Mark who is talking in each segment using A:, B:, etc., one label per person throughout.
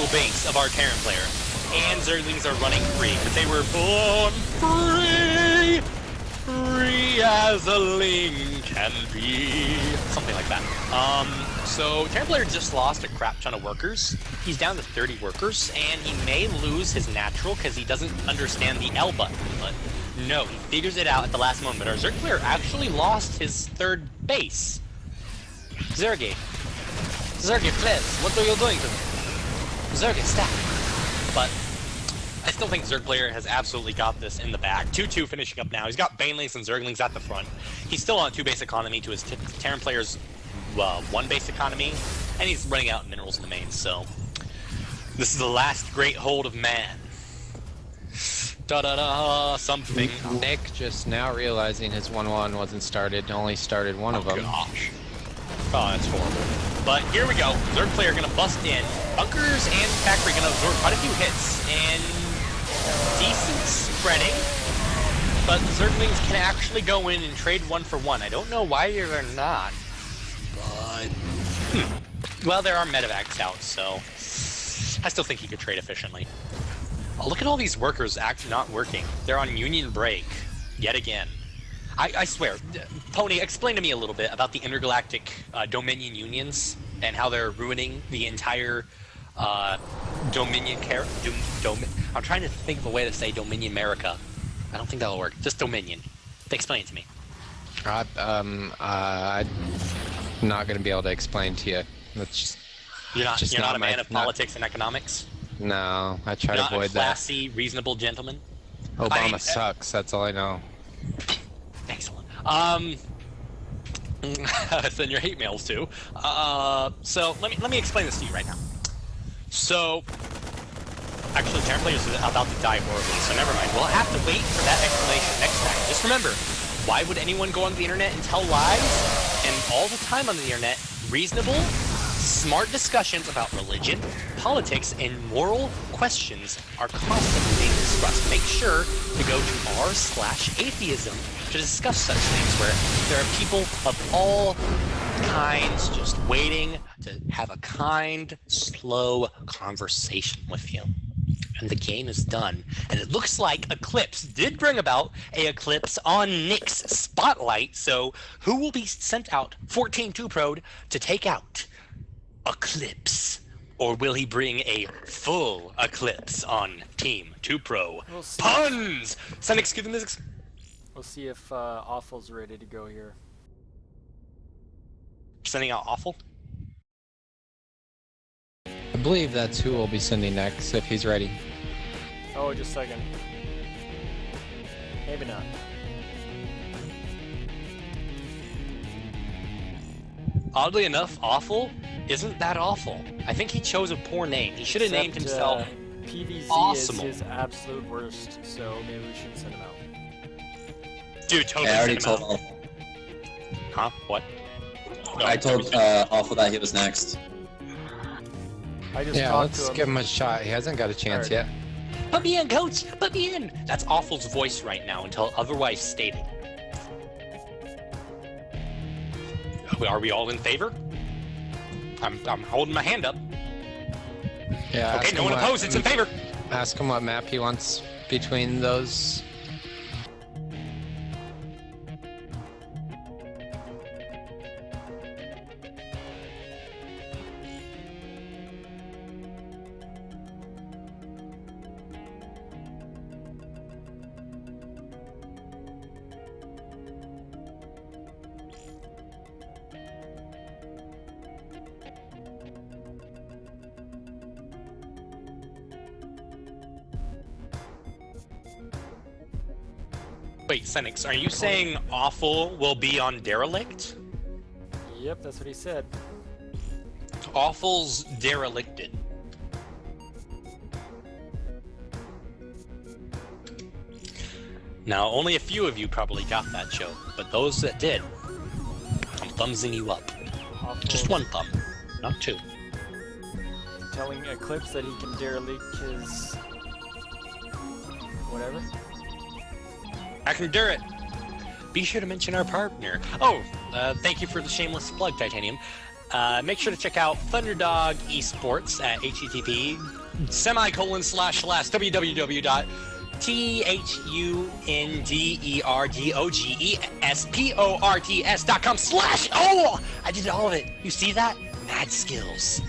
A: actual base of our Terran player. And Zerglings are running free, because they were born free! Free as a ling can be. Something like that. So Terran player just lost a crap ton of workers. He's down to 30 workers, and he may lose his natural because he doesn't understand the L button. But no, he figures it out at the last moment. But our Zerg player actually lost his third base. Zergy, please, what are you doing to me? Zergy, stop. But I still think Zerg player has absolutely got this in the bag. 2-2 finishing up now. He's got Banelings and Zerglings at the front. He's still on 2 base economy to his Terran player's 1 base economy, and he's running out minerals in the main, so this is the last great hold of man. Da-da-da, something.
B: Nick just now realizing his 1-1 wasn't started, only started one of them.
A: Gosh. Oh, that's horrible. But here we go. Zerg player gonna bust in. Bunkers and factory gonna absorb quite a few hits, and decent spreading. But the Zerglings can actually go in and trade 1 for 1. I don't know why they're not. But, well, there are medevacs out, so I still think he could trade efficiently. Oh, look at all these workers actually not working. They're on union break, yet again. I swear, Pony, explain to me a little bit about the intergalactic Dominion unions and how they're ruining the entire Dominion I'm trying to think of a way to say Dominion America. I don't think that'll work. Just Dominion. Explain it to me.
B: I'm not going to be able to explain to you. That's just
A: you're not a man of
B: not,
A: politics and economics.
B: No, I try to avoid that.
A: Classy, reasonable gentleman.
B: Obama sucks. That's all I know.
A: Excellent. Send your hate mails too. So let me explain this to you right now. So, actually, Terran player is about to die horribly, so never mind. We'll have to wait for that explanation next time. Just remember, why would anyone go on the internet and tell lies? And all the time on the internet, reasonable, smart discussions about religion, politics, and moral questions are constantly being discussed. Make sure to go to r/atheism to discuss such things, where there are people of all kinds just waiting to have a kind, slow conversation with you. And the game is done. And it looks like Eclipse did bring about a eclipse on Nick's spotlight, so who will be sent out 14-2 Pro to take out Eclipse? Or will he bring a full eclipse on Team 2 Pro?
C: We'll see.
A: Puns! Senix, cue the music.
C: We'll see if Awful's ready to go here.
A: Sending out Awful?
B: I believe that's who we'll be sending next, if he's ready.
C: Oh, just a second. Maybe not.
A: Oddly enough, Awful isn't that awful. I think he chose a poor name. He should have named himself
C: PVZ
A: Awesome.
C: is his absolute worst, so maybe we shouldn't send him out.
A: Dude, totally.
D: I already
A: send him
D: told
A: out.
D: Awful.
A: Huh? What?
D: I told Awful that he was next.
C: I just
B: Yeah,
C: talked
B: let's
C: to him.
B: give him a shot. He hasn't got a chance yet.
A: Put me in, coach! Put me in! That's Awful's voice right now until otherwise stated. Are we all in favor? I'm holding my hand up.
B: Yeah.
A: Okay, no one opposed. It's in favor.
B: Ask him what map he wants between those.
A: Wait, Senix, are you saying Awful will be on Derelict?
C: Yep, that's what he said.
A: Awful's derelicted. Now, only a few of you probably got that joke, but those that did, I'm thumbsing you up.
C: Awful.
A: Just one thumb, not two.
C: Telling Eclipse that he can derelict his... whatever.
A: I can do it. Be sure to mention our partner. Oh, thank you for the shameless plug, Titanium. Make sure to check out Thunderdog Esports at http www.thunderdogesports.com/. Oh, I did all of it. You see that? Mad skills.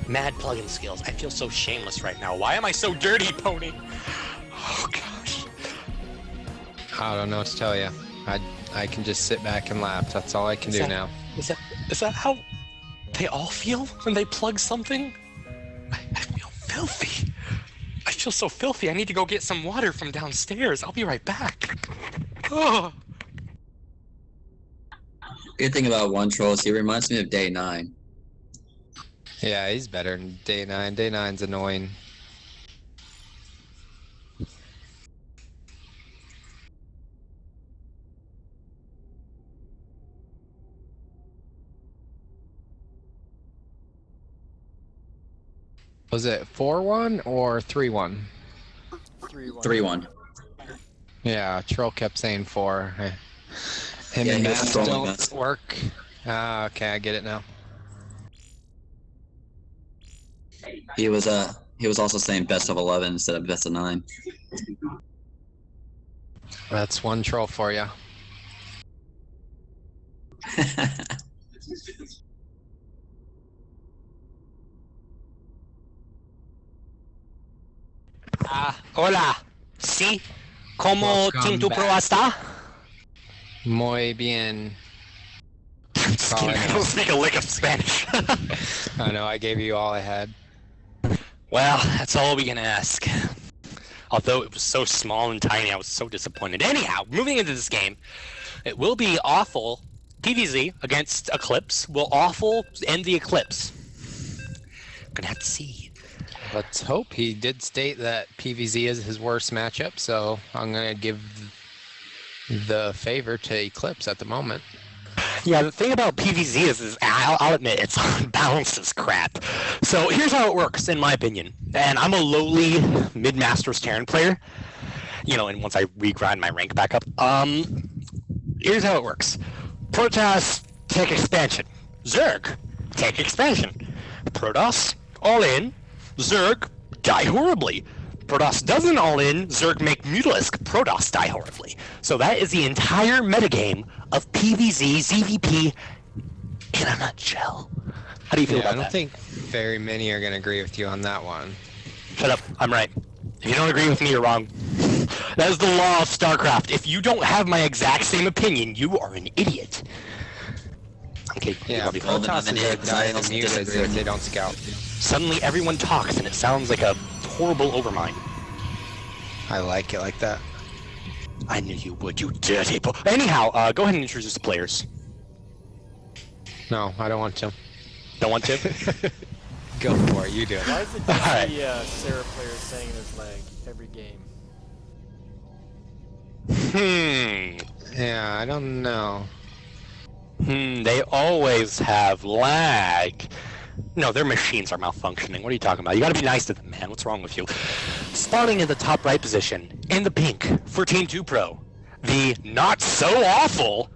A: Mad plugin skills. I feel so shameless right now. Why am I so dirty, Pony? Oh gosh.
B: I don't know what to tell you. I can just sit back and laugh. That's all I can do now.
A: Is that how they all feel when they plug something? I feel filthy. I feel so filthy. I need to go get some water from downstairs. I'll be right back. Oh.
D: Good thing about one troll is he reminds me of Day 9.
B: Yeah, he's better than Day 9. Day 9's annoying. Was it 4-1 or 3-1?
C: 3-1.
D: 3-1.
B: Yeah, Troll kept saying 4. Him
D: Yeah,
B: and
D: he was
B: math
D: trolling
B: don't
D: us.
B: work. Ah, okay, I get it now.
D: He was also saying best of 11 instead of best of 9.
B: That's one troll for you.
A: Hola. Sí. ¿Cómo
B: Welcome
A: tu
B: back.
A: pro está?
B: Muy bien.
A: Just kidding. I don't speak a lick of Spanish.
B: I know, I gave you all I had.
A: Well, that's all we can ask. Although it was so small and tiny, I was so disappointed. Anyhow, moving into this game, it will be awful. PvZ against Eclipse will awful end the Eclipse. Gonna have to see.
B: Let's hope. He did state that PvZ is his worst matchup, so I'm going to give the favor to Eclipse at the moment.
A: Yeah, the thing about PvZ is I'll admit, it's unbalanced as crap. So here's how it works, in my opinion. And I'm a lowly mid-Masters Terran player, you know, and once I regrind my rank back up. Here's how it works. Protoss, take expansion. Zerg, take expansion. Protoss, all in. Zerg, die horribly. Protoss doesn't all in, Zerg make Mutalisk, Protoss die horribly. So that is the entire metagame of PvZ, ZVP in a nutshell. How do you feel
B: Yeah,
A: about
B: I don't
A: that?
B: think very many are going to agree with you on that one.
A: Shut up, I'm right. If you don't agree with me, you're wrong. That is the law of StarCraft. If you don't have my exact same opinion, you are an idiot. Okay,
B: Yeah,
A: love you.
D: Well, then I'm
B: Protoss
D: an
B: is
D: idiot,
B: a
D: 'cause I
B: die
D: also
B: mute
D: disagree with
B: they
D: you.
B: don't scout.
A: Suddenly everyone talks and it sounds like a horrible overmind.
B: I like it like that.
A: I knew you would, you dirty Anyhow, go ahead and introduce the players.
B: No, I don't want to.
A: Don't want to?
B: Go for it, you do it.
C: Why is it just
A: Alright.
C: the SerA player saying there's lag every game?
B: Yeah, I don't know.
A: They always have lag. No, their machines are malfunctioning. What are you talking about? You gotta be nice to them, man. What's wrong with you? Spawning in the top right position, in the pink, for Team 2 Pro. The not so awful,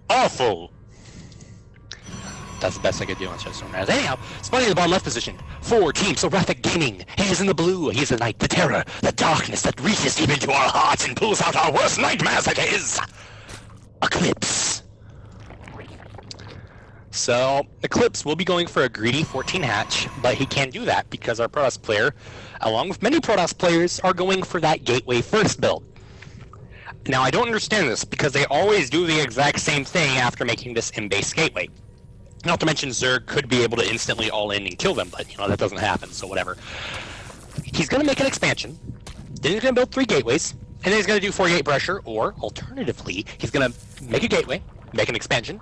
A: awful. That's the best I could do on Showstone. Anyhow, spawning in the bottom left position, for Team Seraphic Gaming. He is in the blue. He is the night, the terror, the darkness that reaches deep into our hearts and pulls out our worst nightmares. It is Eclipse. So, Eclipse will be going for a greedy 14 hatch, but he can't do that because our Protoss player, along with many Protoss players, are going for that Gateway first build. Now, I don't understand this because they always do the exact same thing after making this M-base Gateway. Not to mention Zerg could be able to instantly all in and kill them, but, you know, that doesn't happen, so whatever. He's going to make an expansion, then he's going to build 3 gateways, and then he's going to do 4 gate pressure, or, alternatively, he's going to make a gateway, make an expansion,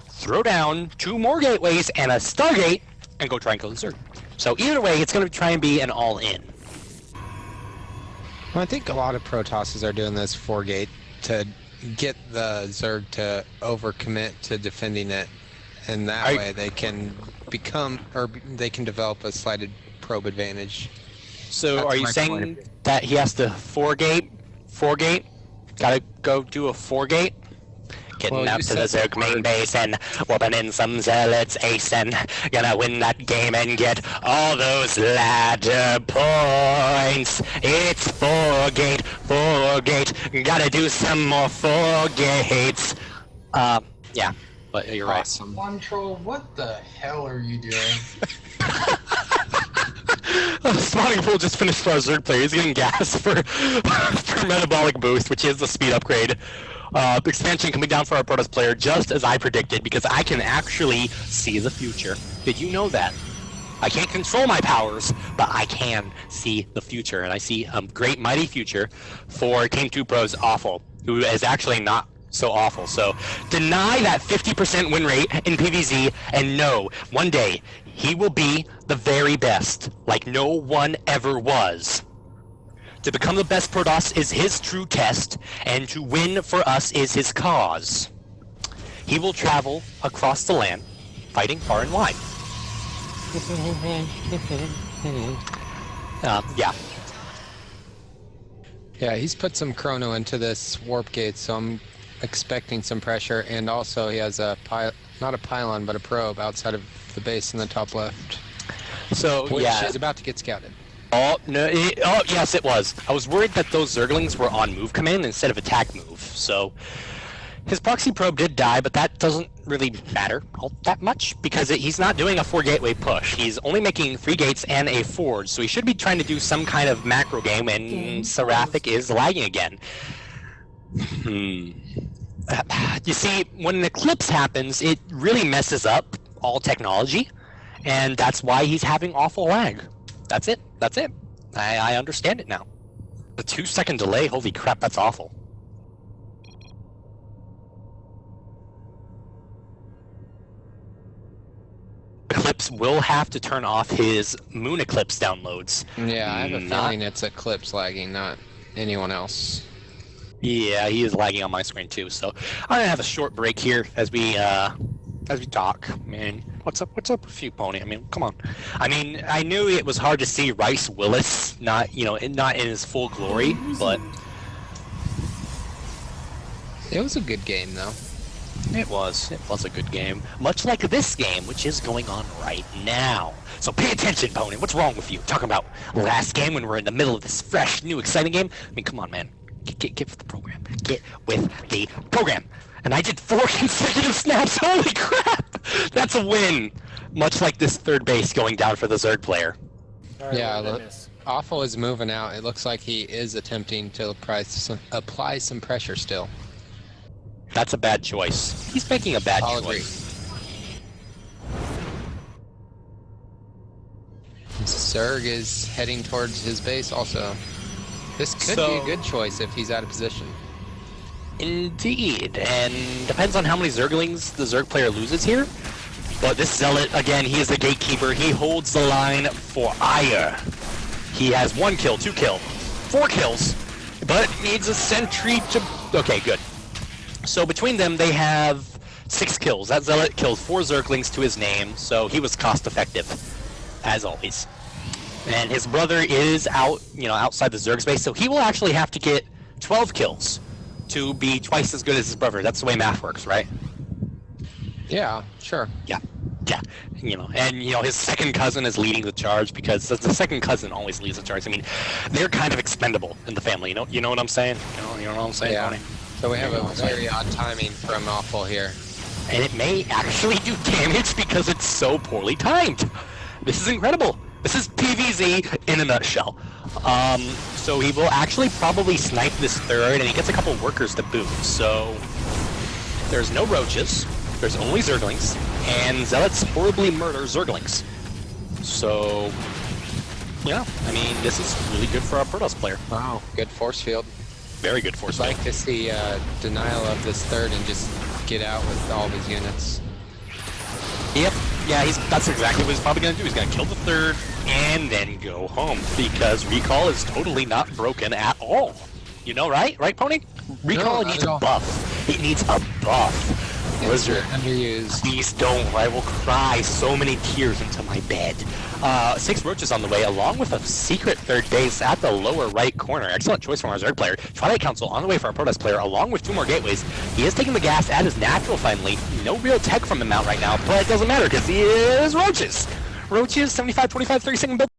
A: throw down 2 more gateways and a Stargate, and go try and kill the Zerg. So either way, it's going to try and be an all-in.
B: Well, I think a lot of Protosses are doing this 4-gate to get the Zerg to overcommit to defending it, and that way they can become, or they can develop a slighted probe advantage.
A: So
B: That's
A: are you
B: my point
A: saying
B: of view.
A: that he has to 4-gate, gotta go do a 4-gate? Getting
B: Well,
A: up
B: you
A: to the
B: said
A: Zerg main base and whooping in some zealots, acing. Gonna win that game and get all those ladder points. It's 4-gate, 4-gate. Gotta do some more 4 gates. Yeah, but you're right.
B: Awesome. One troll, what the hell are you doing?
A: Spawning pool just finished for our Zerg player. He's getting gas for metabolic boost, which is the speed upgrade. Expansion coming down for our Protoss player, just as I predicted, because I can actually see the future. Did you know that? I can't control my powers, but I can see the future, and I see a great, mighty future for Team 2 Pro's Awful, who is actually not so awful. So deny that 50% win rate in PvZ, and know one day he will be the very best, like no one ever was. To become the best Protoss is his true test, and to win for us is his cause. He will travel across the land, fighting far and wide. Yeah.
B: Yeah, he's put some chrono into this warp gate, so I'm expecting some pressure. And also, he has a not a pylon, but a probe outside of the base in the top left.
A: So
B: Which
A: yeah,
B: is about to get scouted.
A: Oh no! Oh yes, it was. I was worried that those Zerglings were on move command instead of attack move. So his proxy probe did die, but that doesn't really matter all that much because he's not doing a 4-gateway push. He's only making 3 gates and a forge, so he should be trying to do some kind of macro game. And Seraphic is lagging again. You see, when an eclipse happens, it really messes up all technology, and that's why he's having awful lag. That's it. That's it. I understand it now. The 2-second delay, holy crap, that's awful. Eclipse will have to turn off his Moon Eclipse downloads.
B: Yeah, I have a feeling it's Eclipse lagging, not anyone else.
A: Yeah, he is lagging on my screen too. So I'm gonna have a short break here as we talk. Man, what's up with you, Pony? I mean, come on. I mean, I knew it was hard to see Rice Willis not in his full glory, but
B: it was a good game though.
A: It was a good game. Much like this game, which is going on right now. So pay attention, Pony. What's wrong with you? Talking about last game when we're in the middle of this fresh, new, exciting game? I mean, come on, man. Get with the program. Get with the program. And I did 4 consecutive snaps. Holy crap! That's a win. Much like this third base going down for the Zerg player.
B: Yeah, Awful is moving out. It looks like he is attempting to apply some pressure still.
A: That's a bad choice. He's making a bad
B: I'll
A: choice.
B: Agree. Zerg is heading towards his base also. This could be a good choice if he's out of position.
A: Indeed, and depends on how many Zerglings the Zerg player loses here. But this Zealot, again, he is the gatekeeper. He holds the line for ire. He has 1 kill, 2 kill, 4 kills, but needs a sentry to... Okay, good. So between them, they have 6 kills. That Zealot killed 4 Zerglings to his name, so he was cost-effective, as always. And his brother is out, outside the Zerg space, so he will actually have to get 12 kills to be twice as good as his brother. That's the way math works, right?
B: Yeah, sure.
A: Yeah. His second cousin is leading the charge because the second cousin always leads the charge. I mean, they're kind of expendable in the family. You know what I'm saying? You know what I'm saying,
B: Yeah.
A: Tony?
B: So we have a very odd timing from Awful here.
A: And it may actually do damage because it's so poorly timed. This is incredible. This is PvZ in a nutshell. So he will actually probably snipe this third, and he gets a couple workers to boot. So there's no roaches, there's only Zerglings, and Zealots horribly murder Zerglings. So, yeah, I mean, this is really good for our Protoss player.
B: Wow, good force field.
A: Very good force
B: I'd
A: field.
B: like to see denial of this third and just get out with all these units.
A: Yep. Yeah, that's exactly what he's probably going to do. He's going to kill the third and then go home because recall is totally not broken at all. You know, right? Right, Pony? Recall needs a buff. It needs a buff.
B: Wizard underused.
A: Please don't. I will cry so many tears into my bed. 6 roaches on the way, along with a secret third base at the lower right corner. Excellent choice from our Zerg player. Twilight Council on the way for our Protest player, along with 2 more gateways. He is taking the gas at his natural finally. No real tech from him out right now, but it doesn't matter because he is roaches. Roaches, 75, 25, 30 second build.